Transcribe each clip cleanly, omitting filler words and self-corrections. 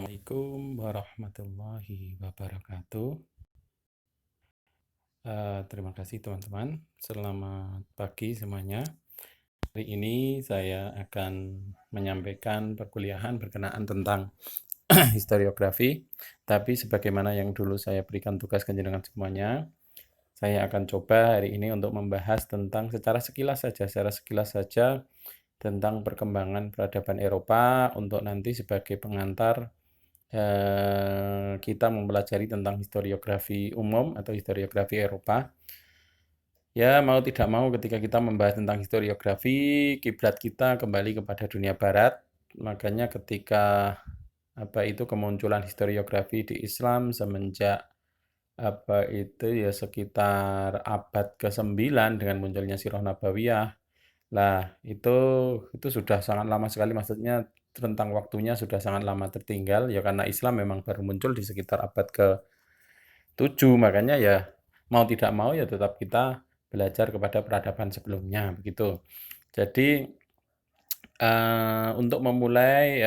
Assalamualaikum warahmatullahi wabarakatuh. Terima kasih teman-teman. Selamat pagi semuanya. Hari ini saya akan menyampaikan perkuliahan berkenaan tentang historiografi. Tapi sebagaimana yang dulu saya berikan tugas dengan semuanya, saya akan coba hari ini untuk membahas tentang secara sekilas saja tentang perkembangan peradaban Eropa untuk nanti sebagai pengantar kita mempelajari tentang historiografi umum atau historiografi Eropa. Ya, mau tidak mau ketika kita membahas tentang historiografi, kiblat kita kembali kepada dunia barat. Makanya ketika kemunculan historiografi di Islam semenjak sekitar abad ke-9 dengan munculnya Sirah Nabawiyah. Lah, itu sudah sangat lama sekali, maksudnya tentang waktunya sudah sangat lama tertinggal ya, karena Islam memang baru muncul di sekitar abad ke-7, makanya ya mau tidak mau ya tetap kita belajar kepada peradaban sebelumnya begitu. Jadi untuk memulai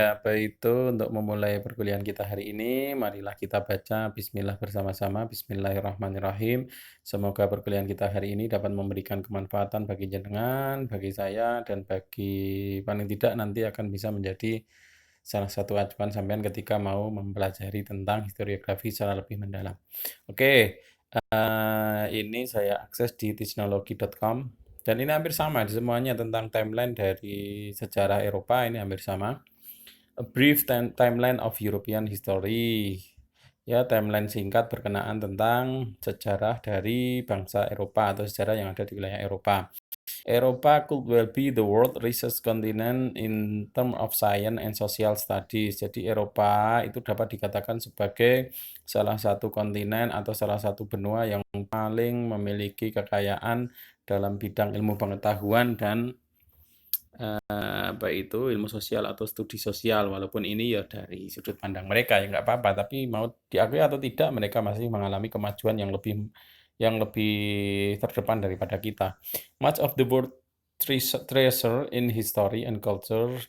perkuliahan kita hari ini, marilah kita baca Bismillah bersama-sama. Bismillahirrahmanirrahim. Semoga perkuliahan kita hari ini dapat memberikan kemanfaatan bagi jenengan, bagi saya, dan bagi paling tidak nanti akan bisa menjadi salah satu acuan sampean ketika mau mempelajari tentang historiografi secara lebih mendalam. Oke, ini saya akses di teachnology.com. Dan ini hampir sama, semuanya tentang timeline dari sejarah Eropa, ini hampir sama. A brief timeline of European history. Ya, timeline singkat berkenaan tentang sejarah dari bangsa Eropa atau sejarah yang ada di wilayah Eropa. Eropa could well be the world richest continent in term of science and social studies. Jadi Eropa itu dapat dikatakan sebagai salah satu kontinen atau salah satu benua yang paling memiliki kekayaan dalam bidang ilmu pengetahuan dan ilmu sosial atau studi sosial. Walaupun ini ya dari sudut pandang mereka ya nggak apa-apa, tapi mau diakui atau tidak mereka masih mengalami kemajuan yang lebih terdepan daripada kita. Much of the world treasure in history and culture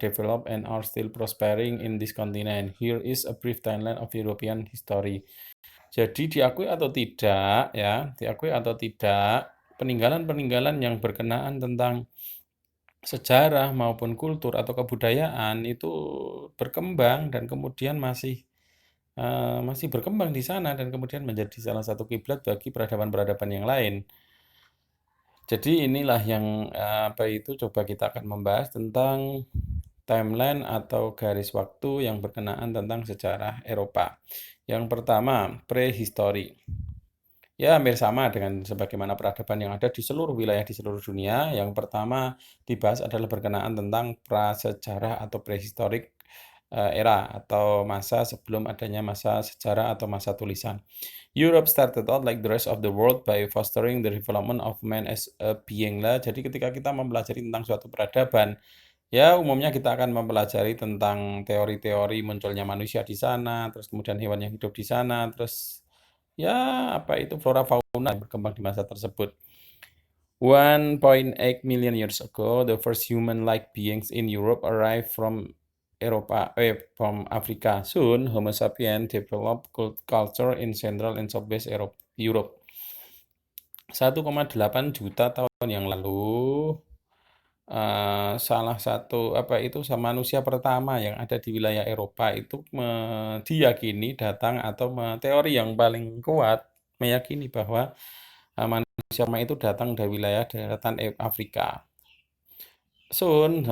develop and are still prospering in this continent. Here is a brief timeline of European history. Jadi diakui atau tidak, peninggalan-peninggalan yang berkenaan tentang sejarah maupun kultur atau kebudayaan itu berkembang dan kemudian masih berkembang di sana dan kemudian menjadi salah satu kiblat bagi peradaban-peradaban yang lain. Jadi inilah yang coba kita akan membahas tentang timeline atau garis waktu yang berkenaan tentang sejarah Eropa. Yang pertama, prehistory. Ya, hampir sama dengan sebagaimana peradaban yang ada di seluruh wilayah di seluruh dunia. Yang pertama dibahas adalah berkenaan tentang prasejarah atau prehistorik era atau masa sebelum adanya masa sejarah atau masa tulisan. Europe started out like the rest of the world by fostering the development of man as a being lah. Jadi ketika kita mempelajari tentang suatu peradaban, ya umumnya kita akan mempelajari tentang teori-teori munculnya manusia di sana, terus kemudian hewan yang hidup di sana, terus ya flora fauna yang berkembang di masa tersebut. 1.8 million years ago, the first human-like beings in Europe arrived from Africa. Soon, Homo sapiens developed culture in Central and Southwest Europe. 1,8 juta tahun yang lalu, salah satu manusia pertama yang ada di wilayah Eropa itu diyakini datang atau teori yang paling kuat meyakini bahwa manusia itu datang dari wilayah daratan Afrika. Soon,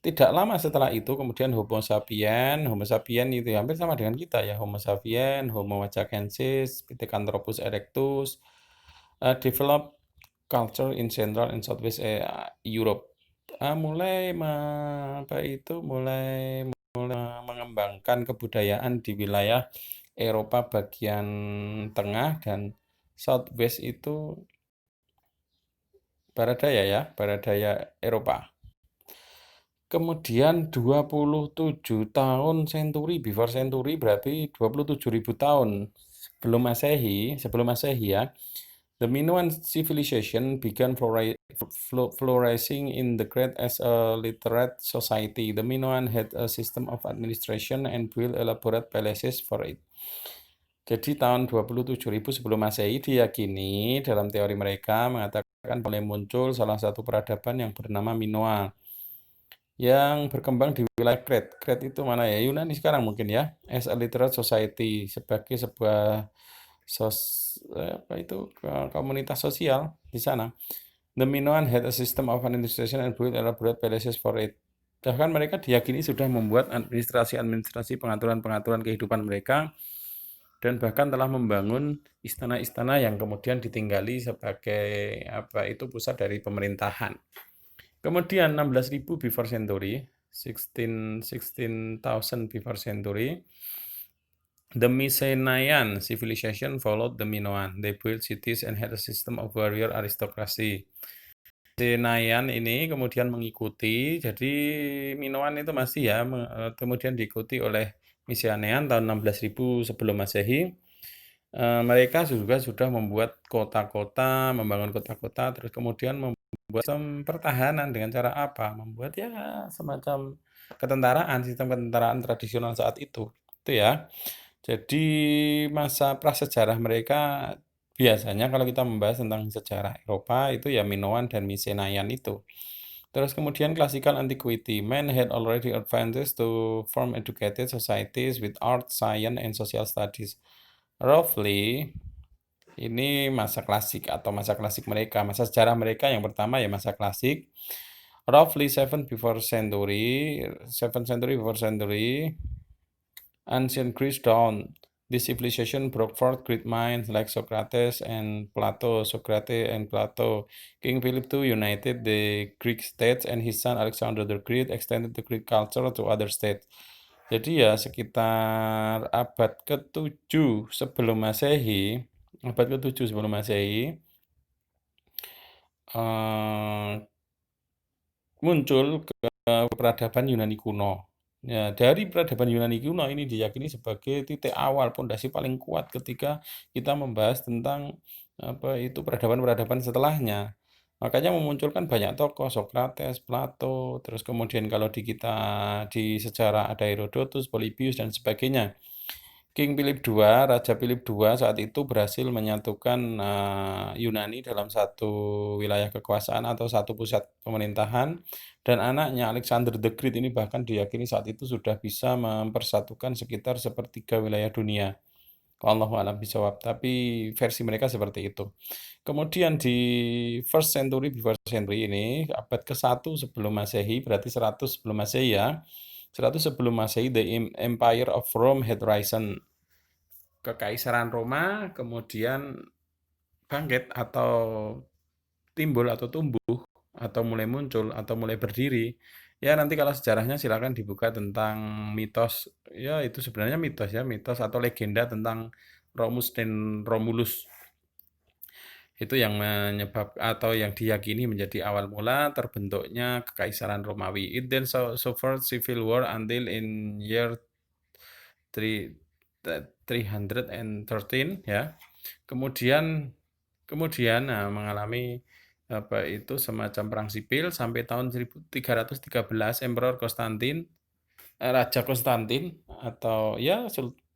tidak lama setelah itu kemudian Homo sapien itu hampir sama dengan kita ya, Homo sapien, Homo wajakensis, Pithecanthropus erectus, develop culture in Central and Southwest Europe. Mulai mengembangkan kebudayaan di wilayah Eropa bagian tengah dan Southwest itu barat daya Eropa. Kemudian 27 tahun before century berarti 27.000 tahun sebelum Masehi ya. The Minoan civilization began flourishing in the Crete as a literate society. The Minoan had a system of administration and built elaborate palaces for it. Jadi tahun 27.000 sebelum Masehi diyakini dalam teori mereka mengatakan mulai muncul salah satu peradaban yang bernama Minoa yang berkembang di wilayah Crete. Crete itu mana ya? Yunani sekarang mungkin ya. As a literate society sebagai sebuah komunitas sosial di sana. The Minoan had a system of administration and built elaborate palaces for it. Bahkan mereka diyakini sudah membuat administrasi pengaturan-pengaturan kehidupan mereka dan bahkan telah membangun istana-istana yang kemudian ditinggali sebagai pusat dari pemerintahan. Kemudian 16.000 before century, 16,000 before century, the Mycenaean civilization followed the Minoan. They built cities and had a system of warrior aristocracy. Mycenaean ini kemudian mengikuti, jadi Minoan itu masih ya, kemudian diikuti oleh Mycenaean tahun 16.000 sebelum Masehi. Mereka juga sudah membuat kota-kota, membangun kota-kota, terus kemudian membuat sistem pertahanan dengan cara apa? Membuat ya semacam sistem ketentaraan tradisional saat itu ya. Jadi masa prasejarah mereka biasanya kalau kita membahas tentang sejarah Eropa itu ya Minoan dan Mycenaean itu. Terus kemudian classical antiquity, men had already advanced to form educated societies with art, science, and social studies. Roughly, ini masa klasik atau masa klasik mereka, masa sejarah mereka yang pertama ya masa klasik. Roughly 7 century before century, ancient Greece dawned. This civilization broke forth great minds like Socrates and Plato. King Philip II united the Greek states and his son Alexander the Great extended the Greek culture to other states. Jadi ya sekitar abad ke-7 sebelum Masehi, muncul peradaban Yunani kuno. Ya, dari peradaban Yunani kuno ini diyakini sebagai titik awal pondasi paling kuat ketika kita membahas tentang peradaban-peradaban setelahnya. Makanya memunculkan banyak tokoh, Socrates, Plato, terus kemudian kalau di sejarah ada Herodotus, Polybius dan sebagainya. Raja Philip II saat itu berhasil menyatukan Yunani dalam satu wilayah kekuasaan atau satu pusat pemerintahan, dan anaknya Alexander the Great ini bahkan diyakini saat itu sudah bisa mempersatukan sekitar sepertiga wilayah dunia. Wallahu a'lam bishawab, tapi versi mereka seperti itu. Kemudian di first century before century ini, abad ke-1 sebelum Masehi, berarti 100 sebelum Masehi ya. 100 sebelum Masehi, the Empire of Rome had risen. Kekaisaran Roma kemudian bangkit atau timbul atau tumbuh atau mulai muncul atau mulai berdiri. Ya nanti kalau sejarahnya silakan dibuka tentang mitos. Ya itu sebenarnya mitos atau legenda tentang Romus dan Romulus. Itu yang atau yang diyakini menjadi awal mula terbentuknya Kekaisaran Romawi. It then suffered civil war until in year 313 ya. Kemudian mengalami semacam perang sipil sampai tahun 1313 Emperor Konstantin, Raja Konstantin atau ya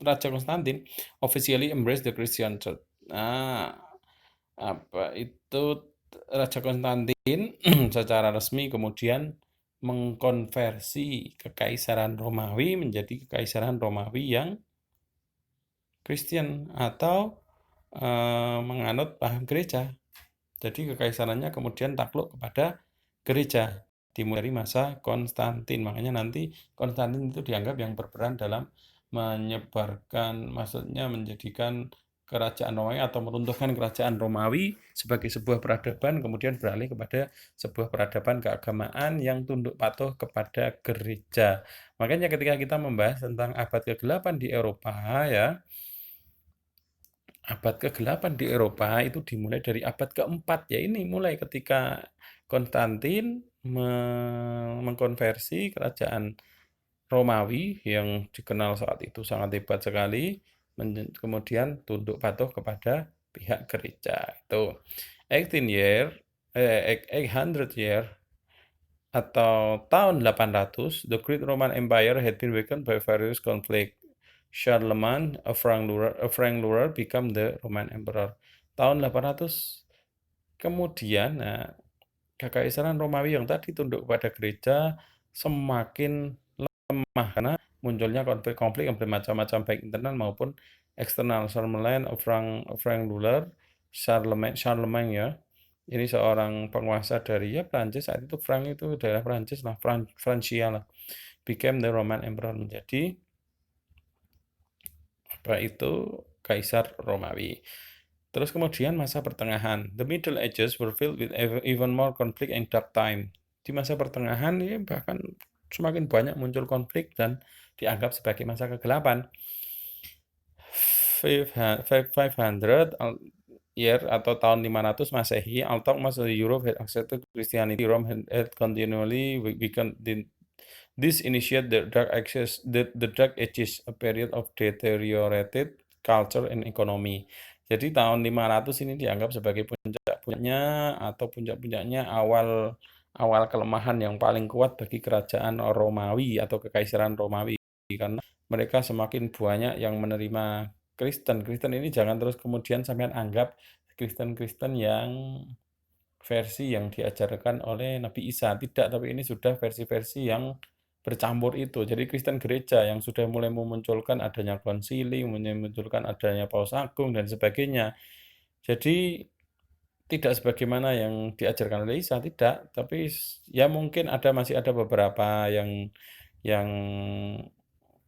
Raja Konstantin officially embraced the Christian Church. Nah, Raja Konstantin secara resmi kemudian mengkonversi Kekaisaran Romawi menjadi Kekaisaran Romawi yang Kristen atau menganut paham gereja. Jadi kekaisarannya kemudian takluk kepada gereja dimulai dari masa Konstantin. Makanya nanti Konstantin itu dianggap yang berperan dalam menjadikan kerajaan Romawi atau meruntuhkan kerajaan Romawi sebagai sebuah peradaban, kemudian beralih kepada sebuah peradaban keagamaan yang tunduk patuh kepada gereja. Makanya ketika kita membahas tentang abad ke-8 di Eropa ya, abad ke-8 di Eropa itu dimulai dari abad ke-4 ya, ini mulai ketika Konstantin mengkonversi kerajaan Romawi yang dikenal saat itu sangat hebat sekali, kemudian tunduk patuh kepada pihak gereja. Itu 18 year, 800 year atau tahun 800, the Great Roman Empire had been weakened by various conflict. Charlemagne, a Frank Lurer, become the Roman Emperor. Tahun 800 kemudian, nah, Kekaisaran Romawi yang tadi tunduk pada gereja semakin lemah karena munculnya konflik-konflik yang bermacam-macam baik internal maupun eksternal. Charlemagne, Frank Ruler, Charlemagne ya. Ini seorang penguasa dari ya Prancis saat itu. Frank itu daerah Prancis lah, Francia lah. Became the Roman Emperor, menjadi apa itu Kaisar Romawi. Terus kemudian masa pertengahan. The Middle Ages were filled with even more conflict and dark time. Di masa pertengahan ini bahkan semakin banyak muncul konflik dan dianggap sebagai masa kegelapan. 500 year atau tahun 500 Masehi, although most of Europe had accepted Christianity, Rome had continually weakened. This initiated the Dark Ages, a period of deteriorated culture and economy. Jadi tahun 500 ini dianggap sebagai puncak-puncaknya atau puncak-puncaknya awal kelemahan yang paling kuat bagi kerajaan Romawi atau kekaisaran Romawi, karena mereka semakin banyak yang menerima Kristen. Kristen ini jangan terus kemudian sampean anggap Kristen-Kristen yang versi yang diajarkan oleh Nabi Isa. Tidak, tapi ini sudah versi-versi yang bercampur itu. Jadi Kristen gereja yang sudah mulai memunculkan adanya konsili, memunculkan adanya Paus Agung dan sebagainya. Jadi tidak sebagaimana yang diajarkan oleh Isa, tidak. Tapi ya mungkin masih ada beberapa yang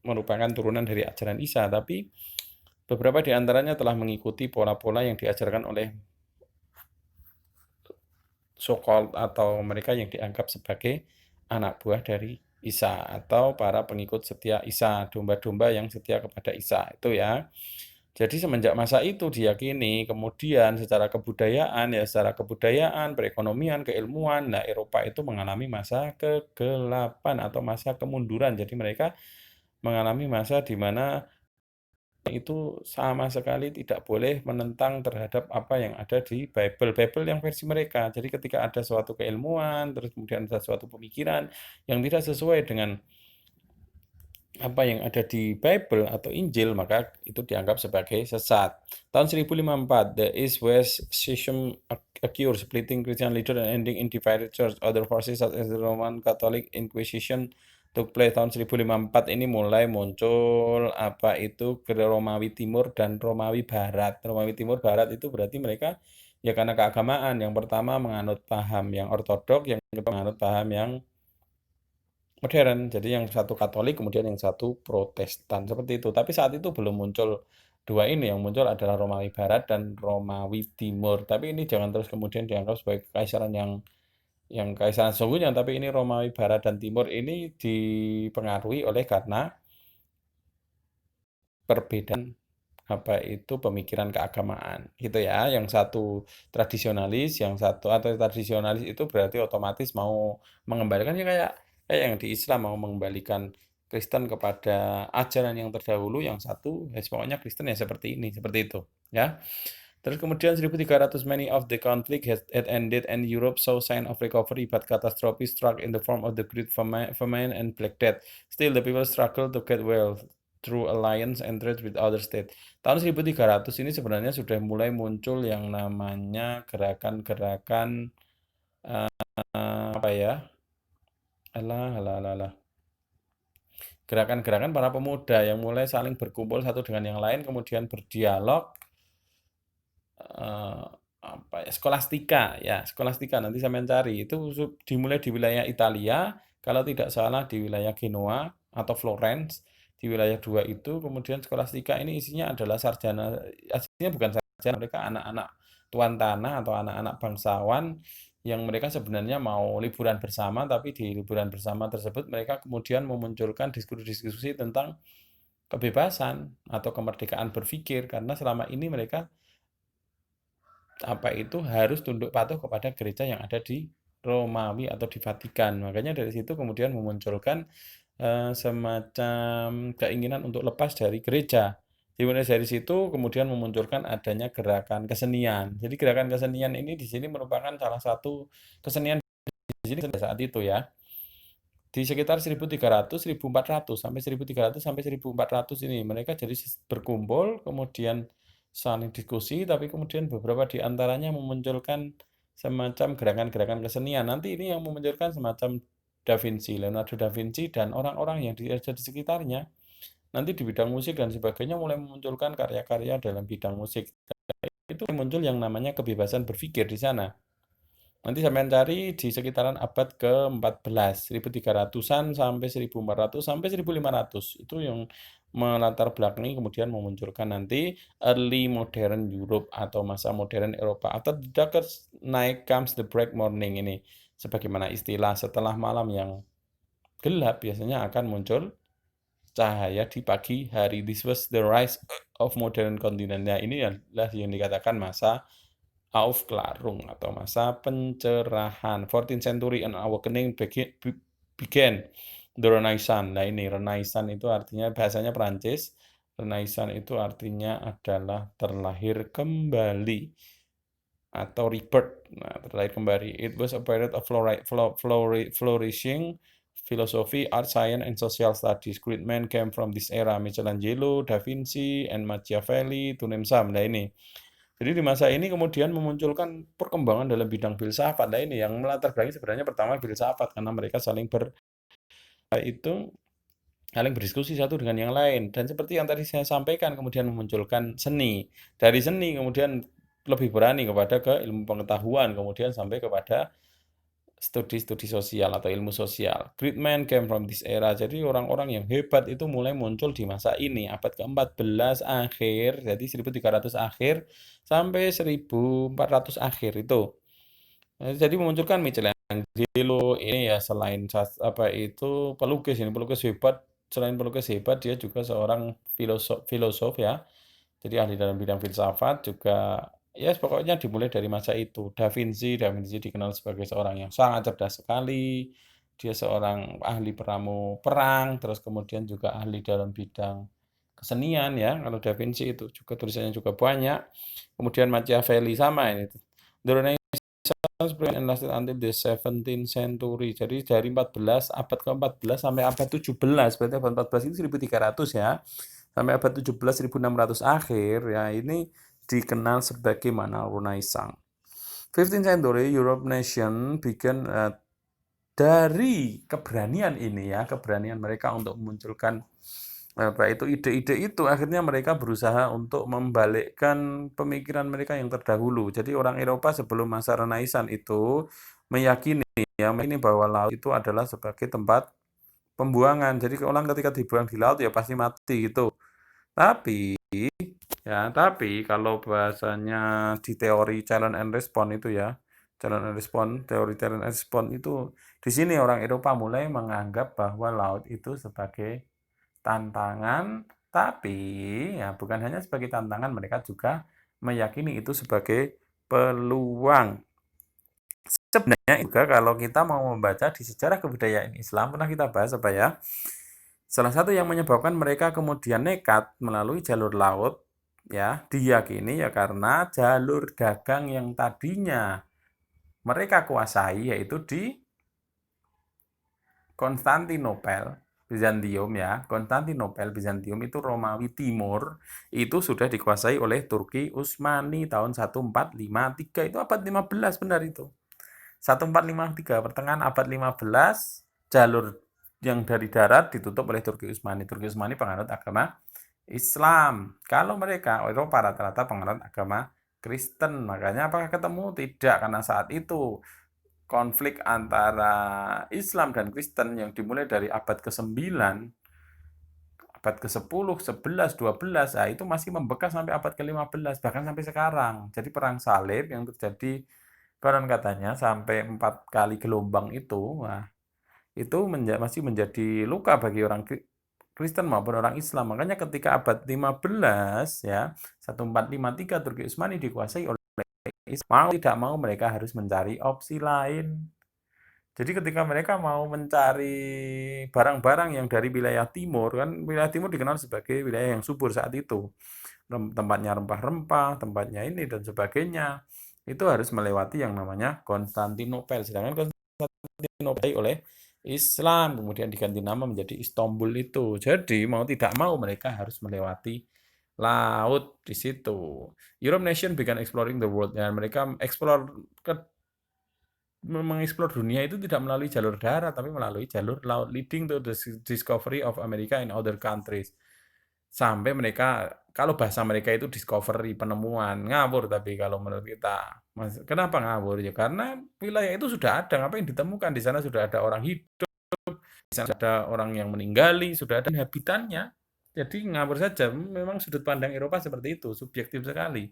merupakan turunan dari ajaran Isa, tapi beberapa di antaranya telah mengikuti pola-pola yang diajarkan oleh so-called atau mereka yang dianggap sebagai anak buah dari Isa atau para pengikut setia Isa, domba-domba yang setia kepada Isa itu ya. Jadi semenjak masa itu diyakini kemudian secara kebudayaan, perekonomian, keilmuan, nah Eropa itu mengalami masa kegelapan atau masa kemunduran. Jadi mereka mengalami masa di mana itu sama sekali tidak boleh menentang terhadap apa yang ada di Bible yang versi mereka. Jadi ketika ada suatu keilmuan, terus kemudian ada suatu pemikiran yang tidak sesuai dengan apa yang ada di Bible atau Injil, maka itu dianggap sebagai sesat. Tahun 1054, the East-West Schism occurred, splitting Christian leader and ending in divided church. Other forces such as the Roman Catholic Inquisition took place. Tahun 1054 ini mulai muncul apa itu Romawi Timur dan Romawi Barat. Romawi Timur Barat itu berarti mereka ya karena keagamaan. Yang pertama menganut paham yang ortodok, yang kedua menganut paham yang modern. Jadi yang satu Katolik, kemudian yang satu Protestan, seperti itu. Tapi saat itu belum muncul dua ini, yang muncul adalah Romawi Barat dan Romawi Timur. Tapi ini jangan terus kemudian dianggap sebagai kekaisaran yang kekaisaran sesungguhnya, tapi ini Romawi Barat dan Timur ini dipengaruhi oleh karena perbedaan apa itu pemikiran keagamaan gitu ya. Yang satu tradisionalis, yang satu atau tradisionalis itu berarti otomatis mau mengembalikan ya kayak yang di Islam mau mengembalikan Kristen kepada ajaran yang terdahulu, yang satu ya pokoknya Kristen ya seperti ini, seperti itu ya. Terus kemudian 1300 many of the conflict had ended and Europe saw sign of recovery, but catastrophe struck in the form of the Great Famine and Black Death. Still the people struggle to get well through alliance and trade with other states. Tahun 1300 ini sebenarnya sudah mulai muncul yang namanya gerakan-gerakan apa ya? Alah. Gerakan-gerakan para pemuda yang mulai saling berkumpul satu dengan yang lain, kemudian berdialog, apa ya, skolastika nanti saya mencari itu dimulai di wilayah Italia, kalau tidak salah di wilayah Genoa atau Florence, di wilayah dua itu. Kemudian skolastika ini isinya adalah sarjana, aslinya bukan sarjana, mereka anak-anak tuan tanah atau anak-anak bangsawan yang mereka sebenarnya mau liburan bersama, tapi di liburan bersama tersebut mereka kemudian memunculkan diskusi-diskusi tentang kebebasan atau kemerdekaan berpikir, karena selama ini mereka apa itu harus tunduk patuh kepada gereja yang ada di Romawi atau di Vatikan. Makanya dari situ kemudian memunculkan semacam keinginan untuk lepas dari gereja. Dimulai dari situ kemudian memunculkan adanya gerakan kesenian. Jadi gerakan kesenian ini di sini merupakan salah satu kesenian di sini pada saat itu ya. Di sekitar 1300, 1400 sampai 1300 sampai 1400 ini mereka jadi berkumpul, kemudian saling diskusi, tapi kemudian beberapa di antaranya memunculkan semacam gerakan-gerakan kesenian. Nanti ini yang memunculkan semacam Da Vinci, Leonardo da Vinci dan orang-orang yang ada di sekitarnya. Nanti di bidang musik dan sebagainya mulai memunculkan karya-karya dalam bidang musik. Itu muncul yang namanya kebebasan berpikir di sana. Nanti sampean cari di sekitaran abad ke-14, 1300-an sampai 1400 sampai 1500. Itu yang melatar belakangi kemudian memunculkan nanti early modern Europe atau masa modern Eropa atau the darkest night comes the break morning ini. Sebagaimana istilah setelah malam yang gelap biasanya akan muncul cahaya di pagi hari. This was the rise of modern continent. Nah, ini adalah yang dikatakan masa Aufklärung atau masa pencerahan. 14th century and awakening began the Renaissance. Nah ini Renaissance itu artinya bahasanya Perancis. Renaissance itu artinya adalah terlahir kembali atau rebirth. Nah, terlahir kembali. It was a period of flourishing philosophy, art, science, and social studies. Great men came from this era. Michelangelo, Da Vinci, and Machiavelli, to name some. Nah ini. Jadi di masa ini kemudian memunculkan perkembangan dalam bidang filsafat. Nah ini yang melatar belakangi sebenarnya pertama filsafat karena mereka itu saling berdiskusi satu dengan yang lain. Dan seperti yang tadi saya sampaikan kemudian memunculkan seni. Dari seni kemudian lebih berani kepada ke ilmu pengetahuan, kemudian sampai kepada studi-studi sosial atau ilmu sosial. Great men came from this era. Jadi orang-orang yang hebat itu mulai muncul di masa ini, abad ke-14 akhir, jadi 1300 akhir sampai 1400 akhir itu. Jadi memunculkan Michelangelo ini ya selain apa itu pelukis ini pelukis hebat. Selain pelukis hebat dia juga seorang filosof ya. Jadi ahli dalam bidang filsafat juga ya pokoknya dimulai dari masa itu. Da Vinci dikenal sebagai seorang yang sangat cerdas sekali. Dia seorang ahli peramu perang, terus kemudian juga ahli dalam bidang kesenian ya. Kalau Da Vinci itu juga tulisannya juga banyak. Kemudian Machiavelli sama ini. The Renaissance spread and lasted until the 17th century. Jadi dari abad ke-14 sampai abad 17. Berarti abad 14 itu 1300 ya sampai abad 17 1600 akhir ya ini dikenal sebagai mana Renaissance. 15th century Europe nation began dari keberanian ini ya, keberanian mereka untuk memunculkan apa itu ide-ide itu akhirnya mereka berusaha untuk membalikkan pemikiran mereka yang terdahulu. Jadi orang Eropa sebelum masa Renaissance itu meyakini bahwa laut itu adalah sebagai tempat pembuangan. Jadi orang ketika dibuang di laut ya pasti mati gitu. Tapi kalau bahasanya di teori challenge and response itu ya, teori challenge and response itu di sini orang Eropa mulai menganggap bahwa laut itu sebagai tantangan, tapi ya bukan hanya sebagai tantangan, mereka juga meyakini itu sebagai peluang. Sebenarnya juga kalau kita mau membaca di sejarah kebudayaan Islam, pernah kita bahas apa ya? Salah satu yang menyebabkan mereka kemudian nekat melalui jalur laut, ya, diyakini ya karena jalur dagang yang tadinya mereka kuasai yaitu di Konstantinopel, Bizantium ya. Konstantinopel, Bizantium itu Romawi Timur, itu sudah dikuasai oleh Turki Utsmani tahun 1453. Itu abad 15 benar itu. 1453, pertengahan abad 15, jalur yang dari darat ditutup oleh Turki Utsmani. Turki Utsmani penganut agama Islam. Kalau mereka, Eropa rata-rata penganut agama Kristen. Makanya apakah ketemu? Tidak, karena saat itu konflik antara Islam dan Kristen yang dimulai dari abad ke-9, abad ke-10, 11, 12, nah itu masih membekas sampai abad ke-15, bahkan sampai sekarang. Jadi perang salib yang terjadi konon katanya sampai 4 kali gelombang itu, nah, itu masih menjadi luka bagi orang Kristen maupun orang Islam. Makanya ketika abad 15 ya, 1453 Turki Utsmani dikuasai oleh Islam, mau tidak mau mereka harus mencari opsi lain. Jadi ketika mereka mau mencari barang-barang yang dari wilayah timur, kan wilayah timur dikenal sebagai wilayah yang subur saat itu. Tempatnya rempah-rempah, tempatnya ini dan sebagainya. Itu harus melewati yang namanya Konstantinopel. Sedangkan Konstantinopel oleh Islam, kemudian diganti nama menjadi Istanbul itu. Jadi mau tidak mau mereka harus melewati laut di situ. Europe nation began exploring the world. Dan mereka mengeksplor dunia itu tidak melalui jalur darat, tapi melalui jalur laut, leading to the discovery of America in other countries. Sampai mereka, kalau bahasa mereka itu discovery, penemuan, ngawur tapi kalau menurut kita. Kenapa ngawur? Ya karena wilayah itu sudah ada, ngapain ditemukan? Di sana sudah ada orang hidup, di sana sudah ada orang yang meninggali, sudah ada habitannya. Jadi ngawur saja, memang sudut pandang Eropa seperti itu, subjektif sekali.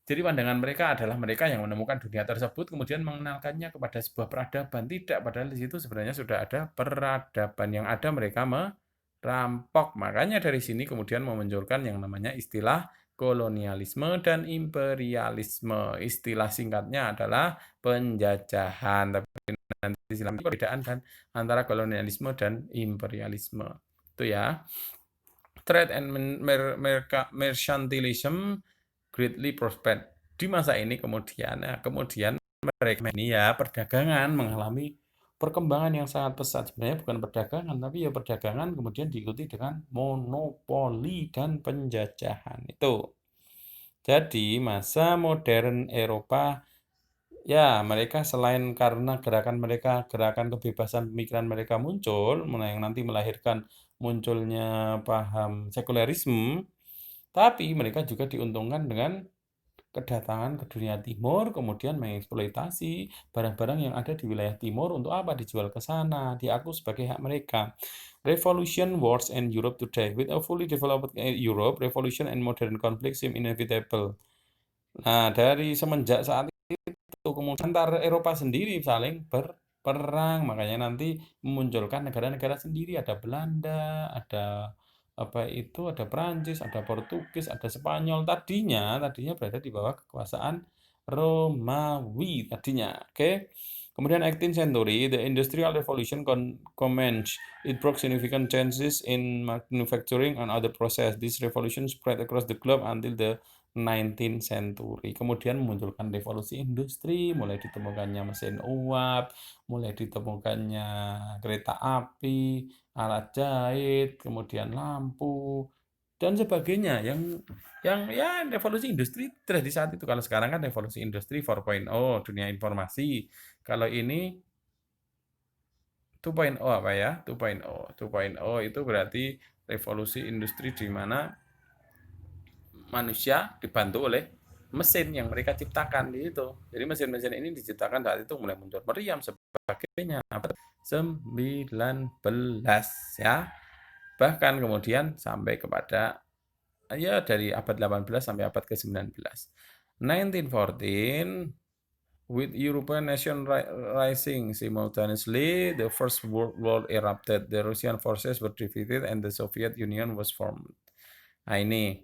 Jadi pandangan mereka adalah mereka yang menemukan dunia tersebut kemudian mengenalkannya kepada sebuah peradaban. Tidak, padahal di situ sebenarnya sudah ada peradaban yang ada mereka merampok. Makanya dari sini kemudian memunculkan yang namanya istilah kolonialisme dan imperialisme. Istilah singkatnya adalah penjajahan. Tapi nanti silakan perbedaan dan antara kolonialisme dan imperialisme. Itu ya. Trade and mercantilism greatly prospered. Di masa ini kemudian mereka ini ya perdagangan mengalami perkembangan yang sangat pesat. Sebenarnya bukan perdagangan, tapi ya perdagangan kemudian diikuti dengan monopoli dan penjajahan. Itu. Jadi masa modern Eropa ya mereka selain karena gerakan kebebasan pemikiran mereka muncul, yang nanti melahirkan munculnya paham sekulerisme, tapi mereka juga diuntungkan dengan kedatangan ke dunia timur, kemudian mengeksploitasi barang-barang yang ada di wilayah timur untuk apa? Dijual ke sana, diaku sebagai hak mereka. Revolution wars in Europe today. With a fully developed Europe, revolution and modern conflict seem inevitable. Nah, dari semenjak saat itu kemudian antar Eropa sendiri saling berperang, makanya nanti memunculkan negara-negara sendiri, ada Belanda, ada apa itu, ada Prancis, ada Portugis, ada Spanyol. Tadinya berada di bawah kekuasaan Romawi tadinya. Oke. Kemudian 18th century, the Industrial Revolution commenced. It brought significant changes in manufacturing and other process. This revolution spread across the globe until the 19th century. Kemudian memunculkan revolusi industri, mulai ditemukannya mesin uap, mulai ditemukannya kereta api, alat jahit, kemudian lampu dan sebagainya yang ya revolusi industri terjadi saat itu. Kalau sekarang kan revolusi industri 4.0, dunia informasi. Kalau ini 2.0 apa ya? 2.0. 2.0 itu berarti revolusi industri di mana manusia dibantu oleh mesin yang mereka ciptakan di itu. Jadi mesin-mesin ini diciptakan saat itu mulai muncul meriam sebagainya. Abad 19 ya. Bahkan kemudian sampai kepada ya dari abad 18 sampai abad ke-19. 1914 with European nation rising simultaneously, the First World War erupted. The Russian forces were defeated and the Soviet Union was formed. Nah ini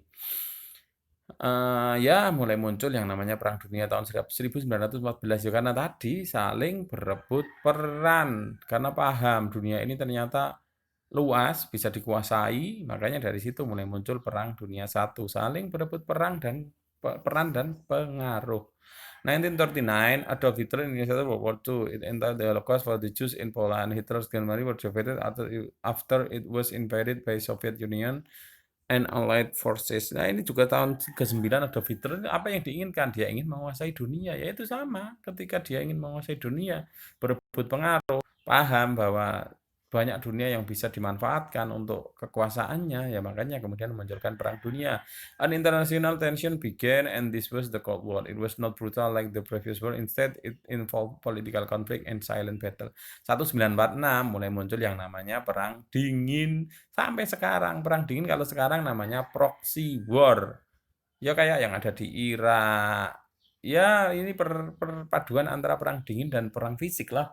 ya mulai muncul yang namanya Perang Dunia tahun 1914 ya karena tadi saling berebut peran karena paham dunia ini ternyata luas bisa dikuasai, makanya dari situ mulai muncul Perang Dunia I, saling berebut peran dan pengaruh. 1939, Adolf Hitler initiated World War II. It ended the Holocaust for the Jews in Poland. Hitler's Germany was defeated after it was invaded by Soviet Union and Allied Forces. Nah, ini juga tahun ke-9 Adolf Hitler. Apa yang diinginkan? Dia ingin menguasai dunia. Ya itu sama. Ketika dia ingin menguasai dunia, berebut pengaruh, paham bahwa banyak dunia yang bisa dimanfaatkan untuk kekuasaannya. Ya makanya kemudian memunculkan perang dunia. An international tension began and this was the Cold War. It was not brutal like the previous war. Instead, it involved political conflict and silent battle. 1946 mulai muncul yang namanya perang dingin. Sampai sekarang, perang dingin kalau sekarang namanya proxy war. Ya kayak yang ada di Irak. Ya ini perpaduan antara perang dingin dan perang fisik lah.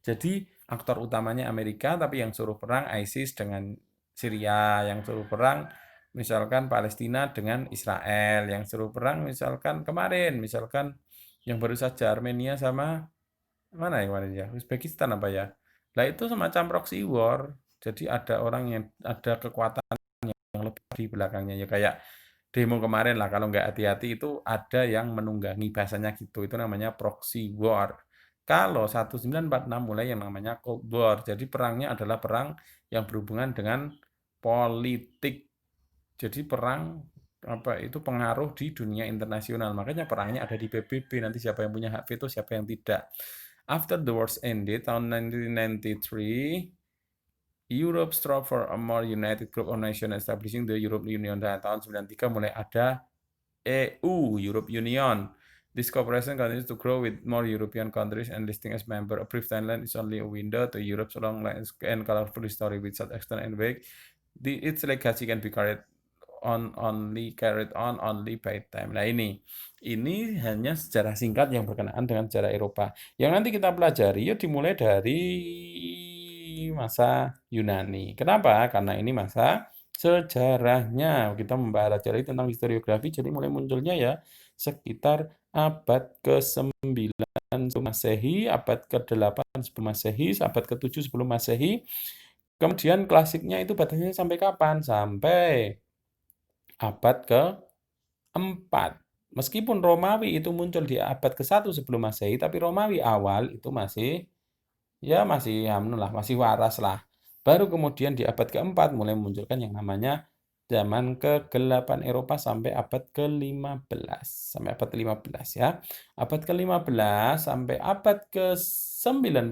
Jadi aktor utamanya Amerika, tapi yang suruh perang ISIS dengan Syria, yang suruh perang misalkan Palestina dengan Israel, yang suruh perang misalkan kemarin, misalkan yang baru saja Armenia sama Mana yang mana ya? Uzbekistan apa ya? Lah itu semacam proxy war. Jadi ada orang yang ada kekuatan yang lebih di belakangnya ya kayak demo kemarin lah kalau nggak hati-hati itu ada yang menunggangi bahasanya gitu. Itu namanya proxy war. Kalau 1946 mulai yang namanya Cold War. Jadi perangnya adalah perang yang berhubungan dengan politik. Jadi perang apa itu pengaruh di dunia internasional. Makanya perangnya ada di PBB. Nanti siapa yang punya hak veto, siapa yang tidak. After the wars ended, tahun 1993, Europe strove for a more united group of nations establishing the European Union. Dan tahun 93 mulai ada EU, Europe Union. This cooperation continues to grow with more European countries enlisting as member. A brief timeline is only a window to Europe's long and colorful history with such extent and wake. Its legacy can be carried on only by time. Nah ini hanya sejarah singkat yang berkenaan dengan sejarah Eropa. Yang nanti kita pelajari ya dimulai dari masa Yunani. Kenapa? Karena ini masa sejarahnya. Kita membahas tentang historiografi, jadi mulai munculnya ya sekitar abad ke-9 sebelum Masehi, abad ke-8 sebelum Masehi, abad ke-7 sebelum Masehi. Kemudian klasiknya itu batasnya sampai kapan? Sampai abad ke-4. Meskipun Romawi itu muncul di abad ke-1 sebelum Masehi, tapi Romawi awal itu masih masih waras lah. Baru kemudian di abad ke-4 mulai memunculkan yang namanya zaman kegelapan Eropa sampai abad ke-15. Sampai abad ke-15 ya. Abad ke-15 sampai abad ke-19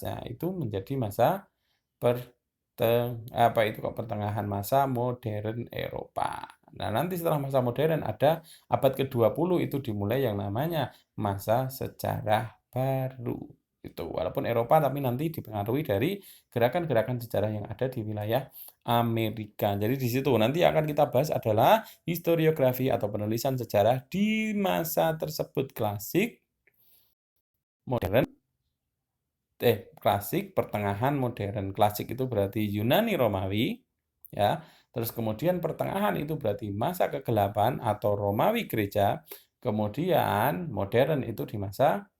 ya itu menjadi masa pertengahan masa modern Eropa. Nah, nanti setelah masa modern ada abad ke-20 itu dimulai yang namanya masa sejarah baru. Itu walaupun Eropa tapi nanti dipengaruhi dari gerakan-gerakan sejarah yang ada di wilayah Amerika. Jadi di situ nanti akan kita bahas adalah historiografi atau penulisan sejarah di masa tersebut klasik, modern, klasik, pertengahan, modern. Klasik itu berarti Yunani Romawi, ya. Terus kemudian pertengahan itu berarti masa kegelapan atau Romawi gereja. Kemudian modern itu di masa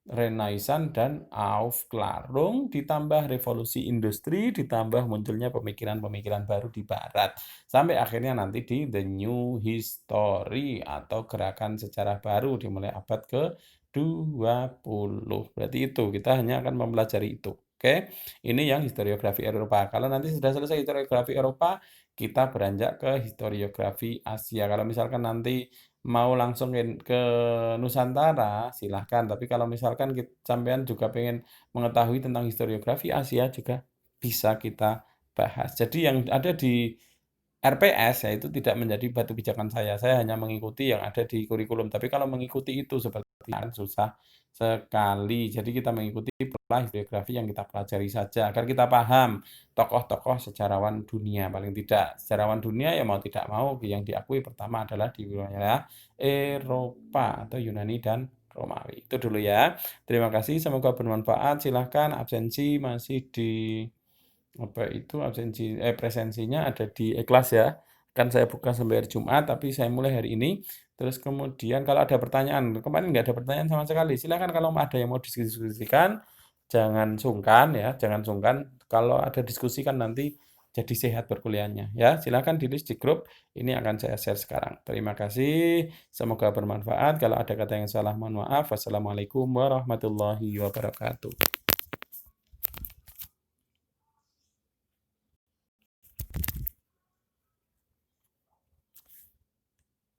Renaissance dan Aufklärung, ditambah revolusi industri, ditambah munculnya pemikiran-pemikiran baru di barat. Sampai akhirnya nanti di The New History atau gerakan sejarah baru dimulai abad ke-20. Berarti itu, kita hanya akan mempelajari itu. Oke, ini yang historiografi Eropa. Kalau nanti sudah selesai historiografi Eropa, kita beranjak ke historiografi Asia. Kalau misalkan nanti mau langsung ke Nusantara, silahkan. Tapi kalau misalkan sampean juga pengen mengetahui tentang historiografi Asia juga bisa kita bahas. Jadi yang ada di RPS ya itu tidak menjadi batu pijakan saya. Saya hanya mengikuti yang ada di kurikulum. Tapi kalau mengikuti itu seperti akan susah sekali. Jadi kita mengikuti pola historiografi yang kita pelajari saja agar kita paham tokoh-tokoh sejarawan dunia. Paling tidak sejarawan dunia ya mau tidak mau yang diakui pertama adalah di wilayah Eropa atau Yunani dan Romawi. Itu dulu ya. Terima kasih, semoga bermanfaat. Silahkan absensi masih di presensinya ada di kelas ya. Kan saya buka sampai hari Jumat, tapi saya mulai hari ini. Terus kemudian kalau ada pertanyaan, kemarin nggak ada pertanyaan sama sekali. Silahkan kalau ada yang mau diskusikan, jangan sungkan ya, jangan sungkan. Kalau ada diskusi kan nanti jadi sehat perkuliahannya ya. Silahkan di list di grup. Ini akan saya share sekarang. Terima kasih. Semoga bermanfaat. Kalau ada kata yang salah, mohon maaf. Wassalamualaikum warahmatullahi wabarakatuh.